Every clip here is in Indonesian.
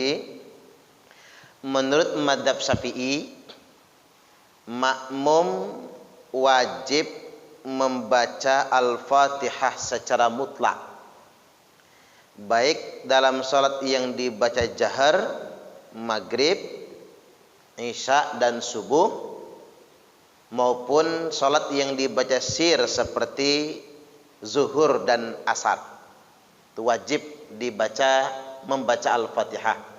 lagi. Menurut mazhab Syafi'i, makmum wajib membaca Al-Fatihah secara mutlak, baik dalam salat yang dibaca jahar, maghrib, isya dan subuh, maupun salat yang dibaca sir seperti zuhur dan asar. Itu wajib membaca Al-Fatihah.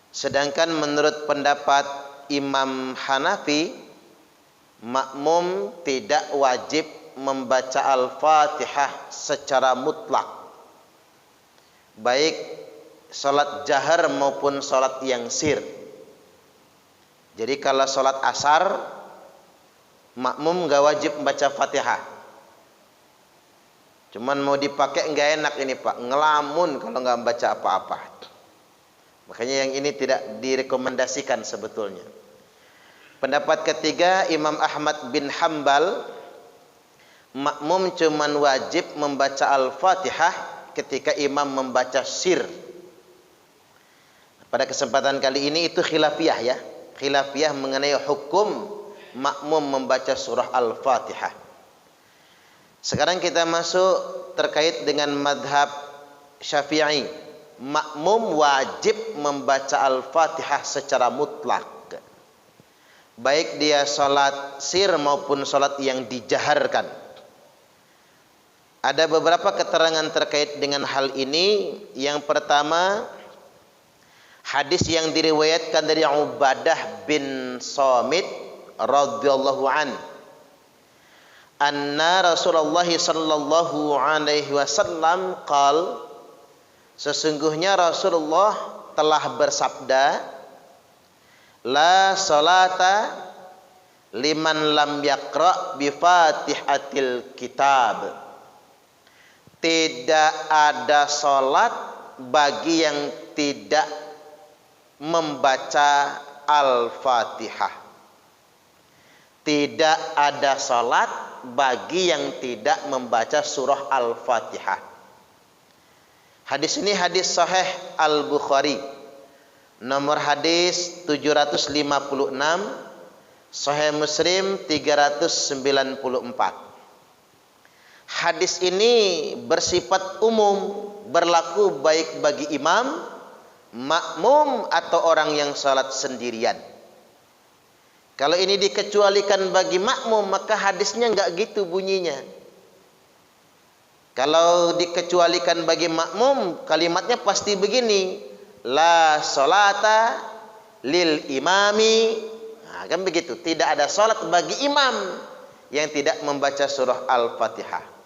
Sedangkan menurut pendapat Imam Hanafi, makmum tidak wajib membaca Al-Fatihah secara mutlak, baik salat jahar maupun salat yang sir. Jadi kalau salat asar, makmum gak wajib membaca Fatihah. Cuman mau dipakai nggak enak ini Pak, ngelamun kalau nggak membaca apa-apa. Makanya yang ini tidak direkomendasikan sebetulnya. Pendapat ketiga Imam Ahmad bin Hambal, makmum cuman wajib membaca Al-Fatihah ketika imam membaca sir. Pada kesempatan kali ini itu khilafiyah ya. Khilafiyah mengenai hukum makmum membaca surah Al-Fatihah. Sekarang kita masuk terkait dengan madhab Syafi'i. Makmum wajib membaca Al-Fatihah secara mutlak, baik dia salat sir maupun salat yang dijaharkan. Ada beberapa keterangan terkait dengan hal ini. Yang pertama, hadis yang diriwayatkan dari Ubadah bin Samit radhiyallahu an, anna Rasulullah sallallahu alaihi wasallam qala, sesungguhnya Rasulullah telah bersabda, la salata liman lam yaqra bi Fatihatil kitab. Tidak ada salat bagi yang tidak membaca Al-Fatihah. Tidak ada salat bagi yang tidak membaca surah Al-Fatihah. Hadis ini hadis sahih Al-Bukhari, nomor hadis 756, Sahih Muslim 394. Hadis ini bersifat umum, berlaku baik bagi imam, makmum atau orang yang salat sendirian. Kalau ini dikecualikan bagi makmum, maka hadisnya enggak gitu bunyinya. Kalau dikecualikan bagi makmum, kalimatnya pasti begini, la salata lil imami. Nah, kan begitu. Tidak ada salat bagi imam yang tidak membaca surah Al-Fatihah.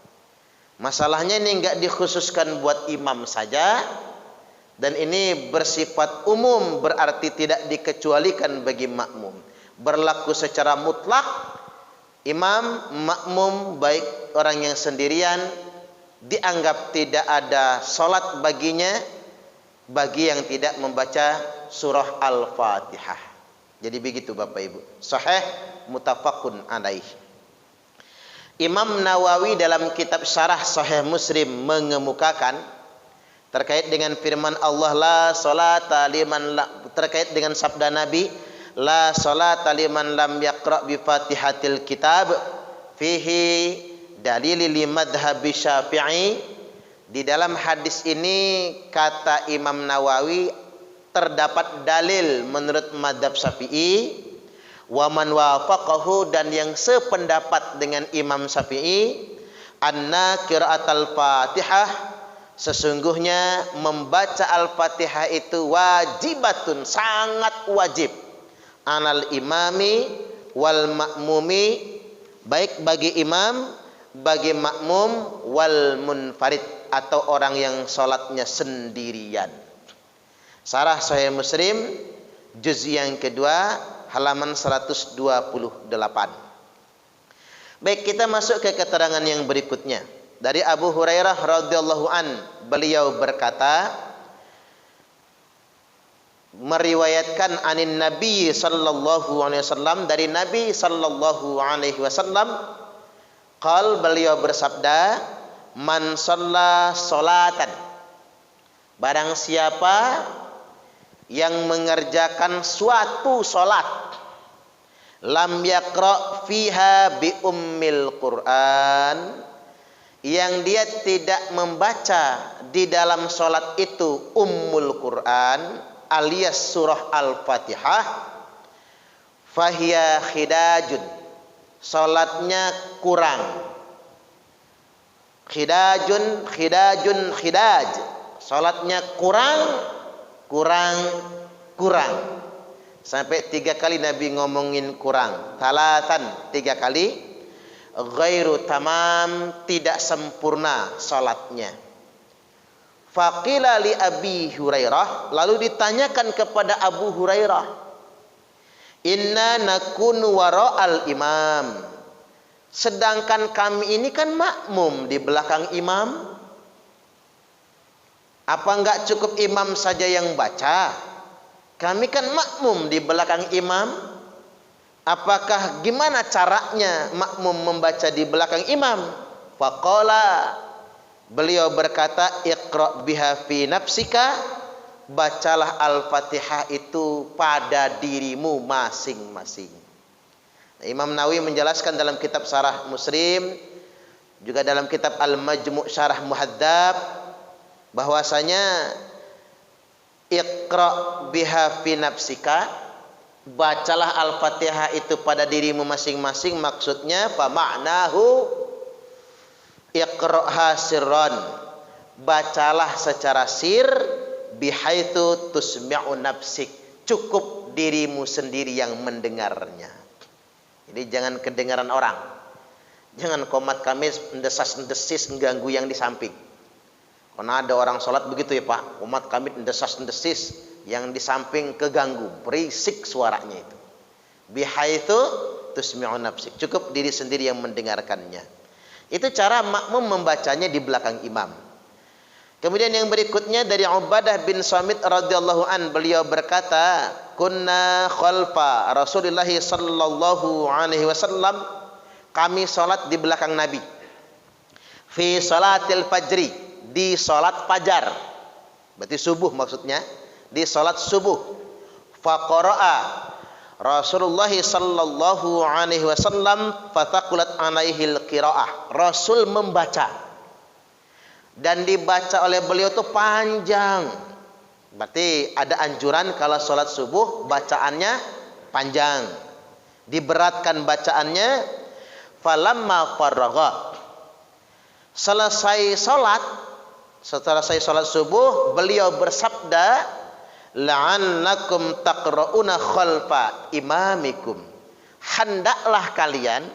Masalahnya ini enggak dikhususkan buat imam saja, dan ini bersifat umum, berarti tidak dikecualikan bagi makmum. Berlaku secara mutlak, imam, makmum, baik orang yang sendirian, dianggap tidak ada salat baginya bagi yang tidak membaca surah Al-Fatihah. Jadi begitu Bapak Ibu. Sahih muttafaqun alaih. Imam Nawawi dalam kitab Syarah Sahih Muslim mengemukakan terkait dengan firman Allah, la salata liman terkait dengan sabda Nabi, la salata liman lam yaqra bi Fatihatil kitab, fihi dalil li madhhab Syafi'i. Di dalam hadis ini kata Imam Nawawi terdapat dalil menurut madhab Syafi'i, wa man wafaqahu, dan yang sependapat dengan Imam Syafi'i, anna qiraatul Fatihah, sesungguhnya membaca Al-Fatihah itu wajibatun, sangat wajib, alal imami wal makmumi, baik bagi imam, bagi makmum, wal munfarid, atau orang yang sholatnya sendirian. Syarah Sahih Muslim juz yang kedua halaman 128. Baik, kita masuk ke keterangan yang berikutnya. Dari Abu Hurairah radhiyallahu an, beliau berkata, meriwayatkan anin Nabi sallallahu alaihi wasallam, dari Nabi sallallahu alaihi wasallam, qal, beliau bersabda, man shalla sholatan, barang siapa yang mengerjakan suatu salat lam yaqra fiha bi ummil Qur'an, yang dia tidak membaca di dalam salat itu ummul Qur'an alias surah Al-Fatihah, fahiya khidajun, salatnya kurang. Khidaj, salatnya kurang. Sampai 3 kali Nabi ngomongin kurang. Talatan, 3 kali. Ghairu tamam, tidak sempurna salatnya. Faqila li Abi Hurairah, lalu ditanyakan kepada Abu Hurairah, inna nakunu wara'al imam, sedangkan kami ini kan makmum di belakang imam. Apa enggak cukup imam saja yang baca? Kami kan makmum di belakang imam. Apakah gimana caranya makmum membaca di belakang imam? Faqala, beliau berkata, iqra biha fi nafsika, bacalah Al-Fatihah itu pada dirimu masing-masing. Imam Nawawi menjelaskan dalam kitab Syarah Muslim, juga dalam kitab Al-Majmu' Syarah Muhadzab, bahwasanya iqra biha fi nafsika, bacalah Al-Fatihah itu pada dirimu masing-masing, maksudnya fa ma'nahu iqra'ha sirran, bacalah secara sir, bihaitsu tusmi'u nafsik, cukup dirimu sendiri yang mendengarnya. Jadi jangan kedengaran orang. Jangan komat kamis desas-desis mengganggu yang di samping. Karena ada orang sholat begitu ya Pak, komat kamit desas-desis yang di samping keganggu, berisik suaranya itu. Bihaitsu tusmi'u nafsik, cukup diri sendiri yang mendengarkannya. Itu cara makmum membacanya di belakang imam. Kemudian yang berikutnya dari Ubadah bin Samit radhiyallahu an, beliau berkata, kunna khalfa Rasulullah sallallahu alaihi wasallam, kami salat di belakang Nabi. Fi salatil fajri, di salat fajar. Berarti subuh maksudnya, di salat subuh. Faqara'a Rasulullah sallallahu alaihi wasallam fataqulat alaihil qiraah. Rasul membaca, dan dibaca oleh beliau itu panjang. Berarti ada anjuran kalau salat subuh bacaannya panjang, diberatkan bacaannya. Falamma faragha, selesai salat, setelah saya salat subuh, beliau bersabda, la'annakum taqra'una khalfa imamikum, hendaklah kalian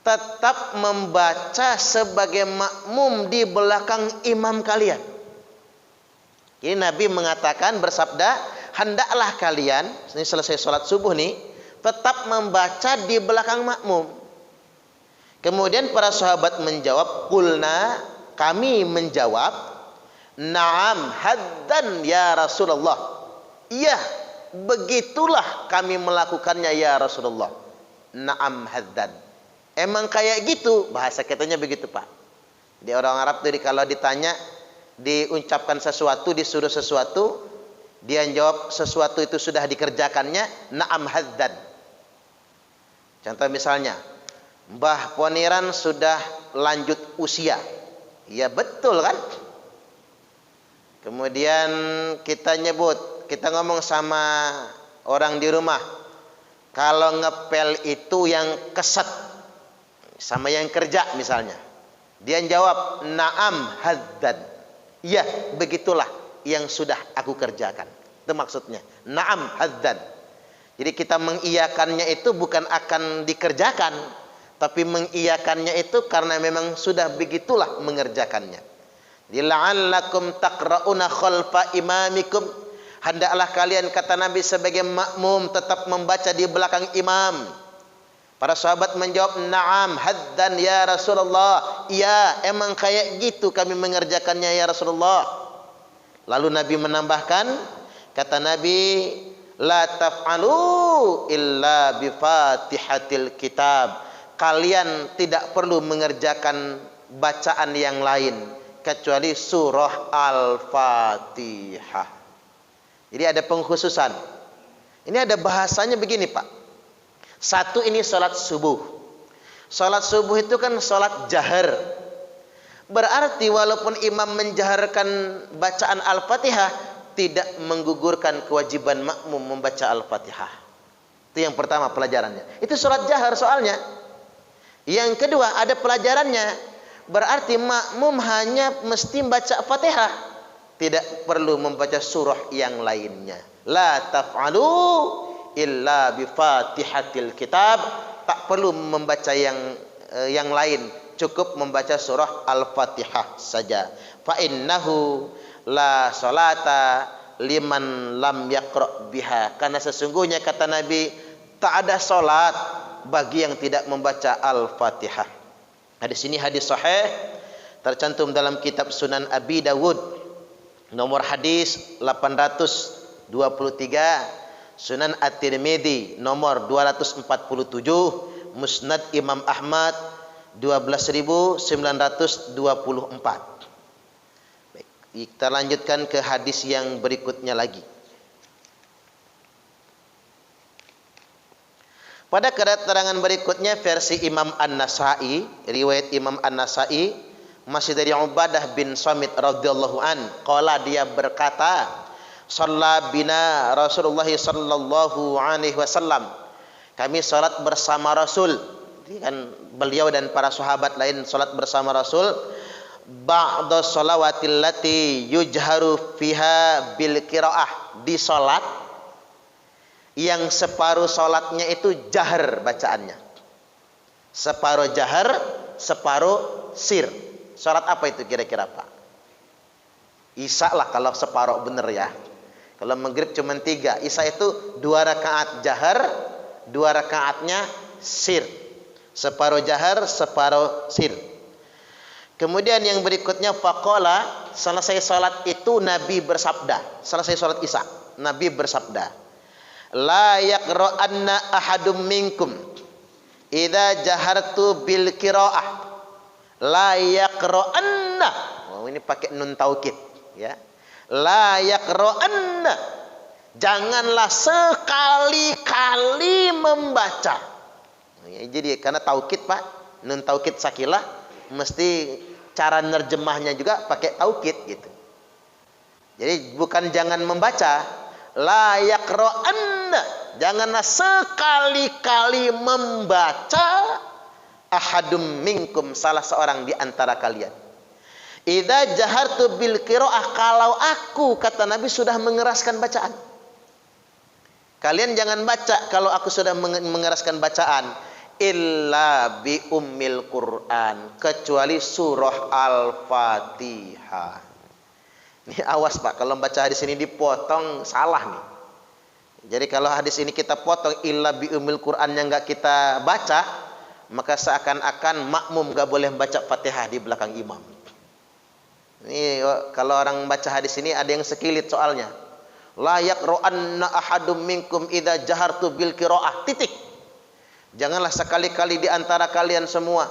tetap membaca sebagai makmum di belakang imam kalian. Ini Nabi mengatakan, bersabda, hendaklah kalian, ini selesai salat subuh nih, tetap membaca di belakang makmum. Kemudian para sahabat menjawab, qulna, kami menjawab, na'am haddan ya Rasulullah, iya begitulah kami melakukannya ya Rasulullah. Na'am haddan, emang kayak gitu, bahasa kitanya begitu Pak. Di orang Arab jadi kalau ditanya, diucapkan sesuatu, disuruh sesuatu, dia jawab sesuatu itu sudah dikerjakannya, na'am haddan. Contoh misalnya, Mbah Poniran sudah lanjut usia. Ya betul kan? Kemudian kita nyebut, kita ngomong sama orang di rumah, kalau ngepel itu yang keset sama yang kerja misalnya. Dia jawab, na'am haddan. Ya, begitulah yang sudah aku kerjakan. Itu maksudnya, na'am haddan. Jadi kita mengiyakannya itu bukan akan dikerjakan, tapi mengiyakannya itu karena memang sudah begitulah mengerjakannya. La'allakum taqra'una khalfa imamikum, hendaklah kalian, kata Nabi, sebagai makmum tetap membaca di belakang imam. Para sahabat menjawab, na'am haddan ya Rasulullah, iya emang kayak gitu kami mengerjakannya ya Rasulullah. Lalu Nabi menambahkan, kata Nabi, la taf'alu illa bi fatihatil kitab, kalian tidak perlu mengerjakan bacaan yang lain kecuali surah Al-Fatihah. Jadi ada pengkhususan. Ini ada bahasanya begini Pak. Satu, ini sholat subuh. Sholat subuh itu kan sholat jahar. Berarti walaupun imam menjaharkan bacaan Al-Fatihah, tidak menggugurkan kewajiban makmum membaca Al-Fatihah. Itu yang pertama pelajarannya. Itu sholat jahar soalnya. Yang kedua, ada pelajarannya. Berarti makmum hanya mesti baca Fatihah. Tidak perlu membaca surah yang lainnya. La taf'alu illa bi Fatihatil kitab. Tak perlu membaca yang lain. Cukup membaca surah Al-Fatihah saja. Fa innahu la salata liman lam yaqra biha. Karena sesungguhnya kata Nabi, tak ada salat bagi yang tidak membaca Al-Fatihah. Hadis ini hadis sahih, tercantum dalam kitab Sunan Abi Dawud, nomor hadis 823, Sunan At-Tirmidzi nomor 247, Musnad Imam Ahmad 12.924. Baik, kita lanjutkan ke hadis yang berikutnya lagi. Pada keterangan berikutnya versi Imam An-Nasa'i, riwayat Imam An-Nasa'i masih dari Ubadah bin Samit radhiyallahu an, qala, dia berkata, shalla bina Rasulullah sallallahu alaihi wasallam. Kami salat bersama Rasul. Jadi kan beliau dan para sahabat lain salat bersama Rasul. Ba'da shalawatil lati yujharu fiha bil qiraah, di salat yang separuh salatnya itu jahar bacaannya. Separuh jahar, separuh sir. Salat apa itu kira-kira Pak? Isya lah kalau separuh bener ya. Kalau maghrib cuma 3. Isya itu 2 rakaat jahar, 2 rakaatnya sir. Separuh jahar, separuh sir. Kemudian yang berikutnya faqala, selesai salat itu Nabi bersabda, selesai salat Isya, Nabi bersabda, la yaqra'anna ahadum minkum idza jahartu bil qiraah. La yaqra'anna. Oh, ini pakai nun taukid ya. La yaqra'anna. Janganlah sekali-kali membaca. Jadi karena taukid Pak, nun taukid sakilah, mesti cara nerjemahnya juga pakai taukid gitu. Jadi bukan jangan membaca, la yaqra'anna, janganlah sekali-kali membaca ahadum minkum, salah seorang di antara kalian. Idza jahartu bil qiraah, kalau aku, kata Nabi, sudah mengeraskan bacaan. Kalian jangan baca kalau aku sudah mengeraskan bacaan. Illa bi ummil Quran, kecuali surah Al-Fatihah. Ini awas Pak, kalau baca hadis ini dipotong salah nih. Jadi kalau hadis ini kita potong illa bi ummil Quran yang enggak kita baca, maka seakan-akan makmum enggak boleh baca Fatihah di belakang imam. Ini kalau orang baca hadis ini ada yang sekilit soalnya. La yaqra'anna ahadum minkum idza jahartu bil qiraah, titik. Janganlah sekali-kali di antara kalian semua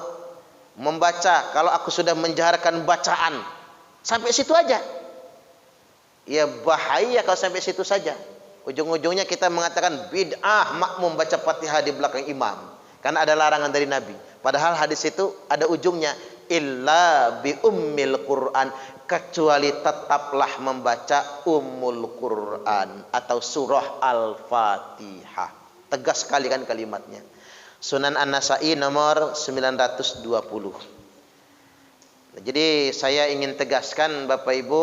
membaca kalau aku sudah menjaharkan bacaan. Sampai situ aja. Ya bahaya kalau sampai situ saja. Ujung-ujungnya kita mengatakan bid'ah makmum baca Fatihah di belakang imam. Karena ada larangan dari Nabi. Padahal hadis itu ada ujungnya, illa bi ummil Quran, kecuali tetaplah membaca ummul Quran atau surah Al-Fatihah. Tegas sekali kan kalimatnya. Sunan An-Nasa'i nomor 920. Jadi saya ingin tegaskan Bapak Ibu,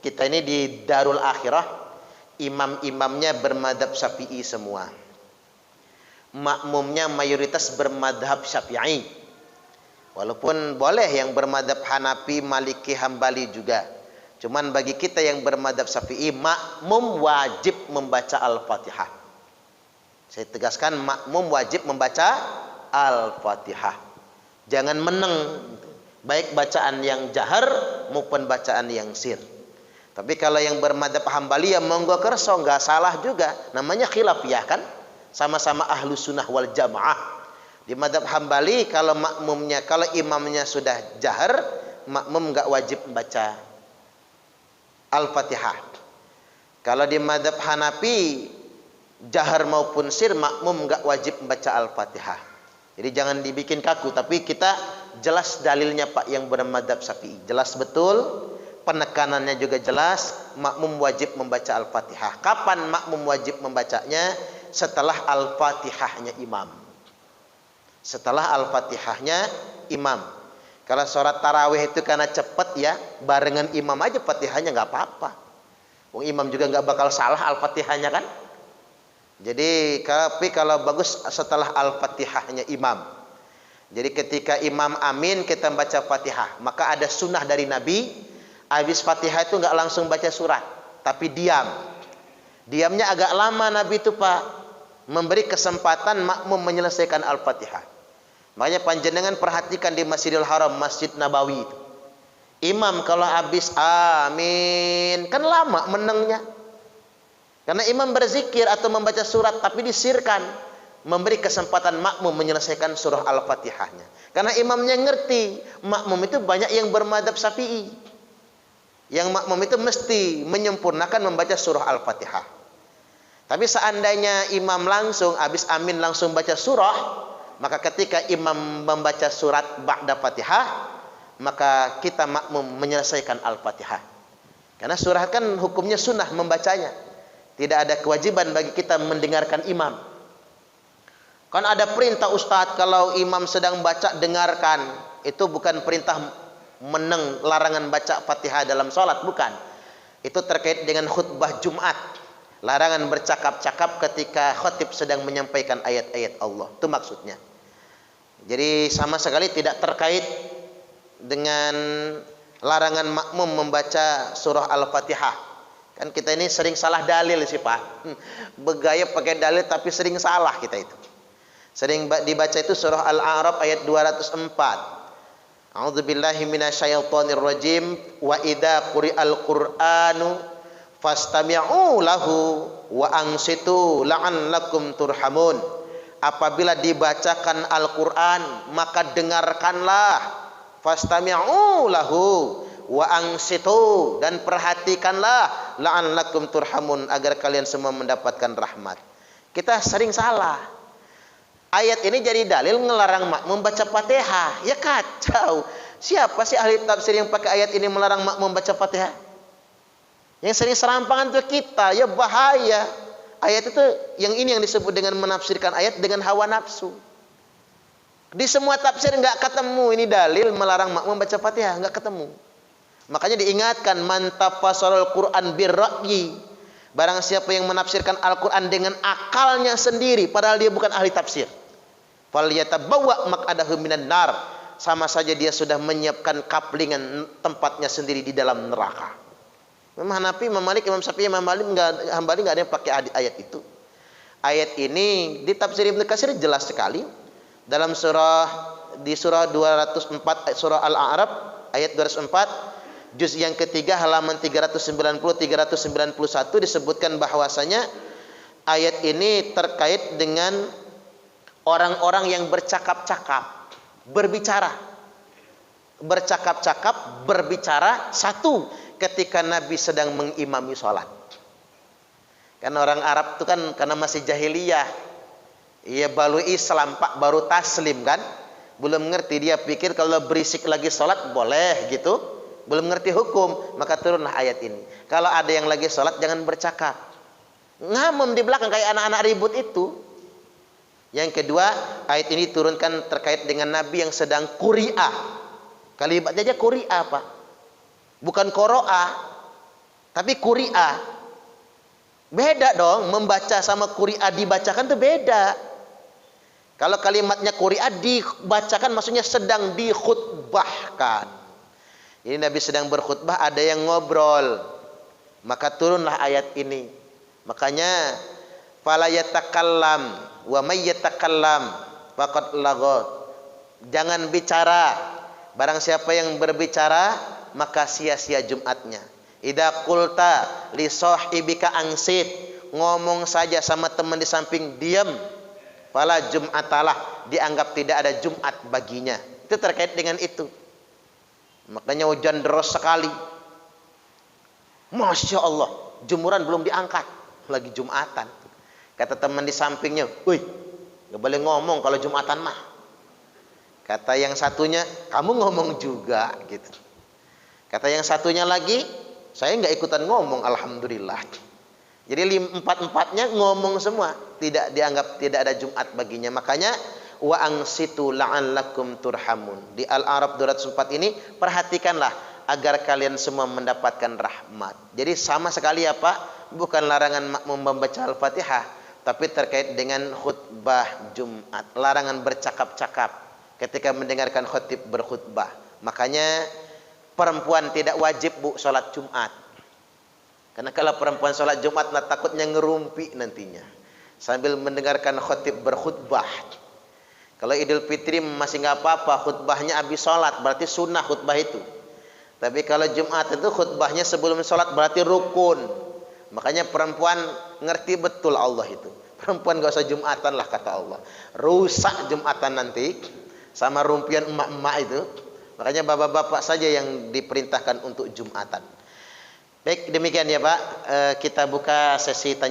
kita ini di Darul Akhirah, imam-imamnya bermadhab Syafi'i semua. Makmumnya mayoritas bermadhab Syafi'i. Walaupun boleh yang bermadhab Hanafi, Maliki, Hambali juga. Cuman bagi kita yang bermadhab Syafi'i, makmum wajib membaca Al-Fatihah. Saya tegaskan, makmum wajib membaca Al-Fatihah. Jangan meneng, baik bacaan yang jahar maupun bacaan yang sir. Tapi kalau yang bermadhab Hambali, ya monggo kerso, nggak salah juga. Namanya khilafiyah kan, sama-sama ahlu sunnah wal jamaah. Di madhab Hambali kalau makmumnya, kalau imamnya sudah jahar, makmum nggak wajib membaca Al-Fatihah. Kalau di mazhab Hanafi, jahar maupun sir makmum enggak wajib membaca Al-Fatihah. Jadi jangan dibikin kaku, tapi kita jelas dalilnya Pak yang bermadzhab Syafi'i. Jelas betul, penekanannya juga jelas, makmum wajib membaca Al-Fatihah. Kapan makmum wajib membacanya? Setelah Al-Fatihahnya imam. Setelah Al-Fatihahnya imam. Kalau sholat tarawih itu karena cepat ya, barengan imam aja Fatihahnya nggak apa-apa. Wong imam juga nggak bakal salah Al-Fatihahnya kan. Jadi tapi kalau bagus setelah Al-Fatihahnya imam. Jadi ketika imam amin kita baca Fatihah. Maka ada sunnah dari Nabi, habis Fatihah itu nggak langsung baca surat, tapi diam. Diamnya agak lama Nabi itu Pak, memberi kesempatan makmum menyelesaikan Al-Fatihah. Makanya panjenengan perhatikan di Masjidil Haram, Masjid Nabawi itu. Imam kalau habis amin, kan lama menengnya. Karena imam berzikir atau membaca surat tapi disirkan, memberi kesempatan makmum menyelesaikan surah Al-Fatihahnya. Karena imamnya ngerti, makmum itu banyak yang bermadzhab Syafi'i. Yang makmum itu mesti menyempurnakan membaca surah Al-Fatihah. Tapi seandainya imam langsung habis amin langsung baca surah, maka ketika imam membaca surat ba'da Fatihah, maka kita makmum menyelesaikan Al-Fatihah. Karena surah kan hukumnya sunnah membacanya. Tidak ada kewajiban bagi kita mendengarkan imam. Kan ada perintah Ustadz, kalau imam sedang baca dengarkan. Itu bukan perintah meneng, larangan baca Fatihah dalam sholat, bukan. Itu terkait dengan khutbah Jumat. Larangan bercakap-cakap ketika khatib sedang menyampaikan ayat-ayat Allah. Itu maksudnya. Jadi sama sekali tidak terkait dengan larangan makmum membaca surah Al-Fatihah. Kan kita ini sering salah dalil sih Pak. Bergaya pakai dalil tapi sering salah kita itu. Sering dibaca itu surah Al-A'raf ayat 204. A'udzubillahi minasyaitonirrajim wa idza quri'al Qur'anu fastami'u lahu wa ansitu la'allakum turhamun. Apabila dibacakan Al-Quran maka dengarkanlah, fastami'u lahu wa ansitu, dan perhatikanlah, la'allakum turhamun, agar kalian semua mendapatkan rahmat. Kita sering salah. Ayat ini jadi dalil ngelarang makmum baca Fatihah. Ya kacau. Siapa sih ahli tafsir yang pakai ayat ini melarang makmum baca Fatihah? Yang sering serampangan itu kita. Ya bahaya. Ayat itu yang ini yang disebut dengan menafsirkan ayat dengan hawa nafsu. Di semua tafsir nggak ketemu ini dalil melarang makmum baca Fatihah, nggak ketemu. Makanya diingatkan, man tafasarul Quran birra'yi. Barang siapa yang menafsirkan Al-Quran dengan akalnya sendiri, padahal dia bukan ahli tafsir. Falyatabawwa maq'adahu minan nar. Sama saja dia sudah menyiapkan kaplingan tempatnya sendiri di dalam neraka. Imam Hanafi, Imam Malik, Imam Syafi'i, Imam Hambali nggak ada yang pakai ayat itu. Ayat ini di tafsir Ibnu Katsir jelas sekali dalam di surah 204 surah Al-A'raf ayat 204 juz yang ketiga halaman 390 391 disebutkan bahwasanya ayat ini terkait dengan orang-orang yang bercakap-cakap, berbicara satu ketika Nabi sedang mengimami sholat. Kan orang Arab itu kan karena masih jahiliyah, ia baru Islam Pak, baru taslim kan, belum ngerti, dia pikir kalau berisik lagi sholat boleh gitu, belum ngerti hukum, maka turunlah ayat ini. Kalau ada yang lagi sholat jangan bercakap, ngamum di belakang kayak anak-anak ribut itu. Yang kedua, ayat ini turunkan terkait dengan Nabi yang sedang quri'ah. Kalimatnya aja quri'ah Pak, bukan qoro'ah, tapi quri'ah. Beda dong, membaca sama quri'ah dibacakan itu beda. Kalau kalimatnya quri'ah dibacakan maksudnya sedang dikhutbahkan. Ini Nabi sedang berkhutbah, ada yang ngobrol, maka turunlah ayat ini. Makanya fala yatakallam wa may yatakallam faqad laghat. Jangan bicara, barang siapa yang berbicara maka sia-sia Jumatnya. Idza qulta li sahibika angsit, ngomong saja sama teman di samping diam, fala jum'atalah, dianggap tidak ada Jumat baginya. Itu terkait dengan itu. Makanya hujan deras sekali. Masya Allah, Jemuran belum diangkat, lagi Jumatan. Kata teman di sampingnya, "Woi, nggak boleh ngomong kalau Jumatan mah." Kata yang satunya, "Kamu ngomong juga," gitu. Kata yang satunya lagi, "Saya nggak ikutan ngomong, alhamdulillah." Jadi empat-empatnya ngomong semua, tidak dianggap tidak ada Jumat baginya. Makanya wa angsitu la'allakum turhamun. Di Al-A'raf 204 ini perhatikanlah agar kalian semua mendapatkan rahmat. Jadi sama sekali apa? Bukan larangan makmum membaca Al-Fatihah, tapi terkait dengan khutbah Jumat. Larangan bercakap-cakap ketika mendengarkan khatib berkhutbah. Makanya perempuan tidak wajib Bu salat Jumat. Karena kalau perempuan sholat Jumat, takutnya ngerumpi nantinya sambil mendengarkan khatib berkhutbah. Kalau Idul Fitri masih nggak apa-apa, khutbahnya habis sholat, berarti sunnah khutbah itu. Tapi kalau Jumat itu khutbahnya sebelum sholat, berarti rukun. Makanya perempuan ngerti betul Allah itu. Perempuan nggak usah Jumatan lah kata Allah. Rusak Jumatan nanti sama rumpian emak-emak itu. Makanya bapak-bapak saja yang diperintahkan untuk Jumatan. Baik, demikian ya Pak. Kita buka sesi tanya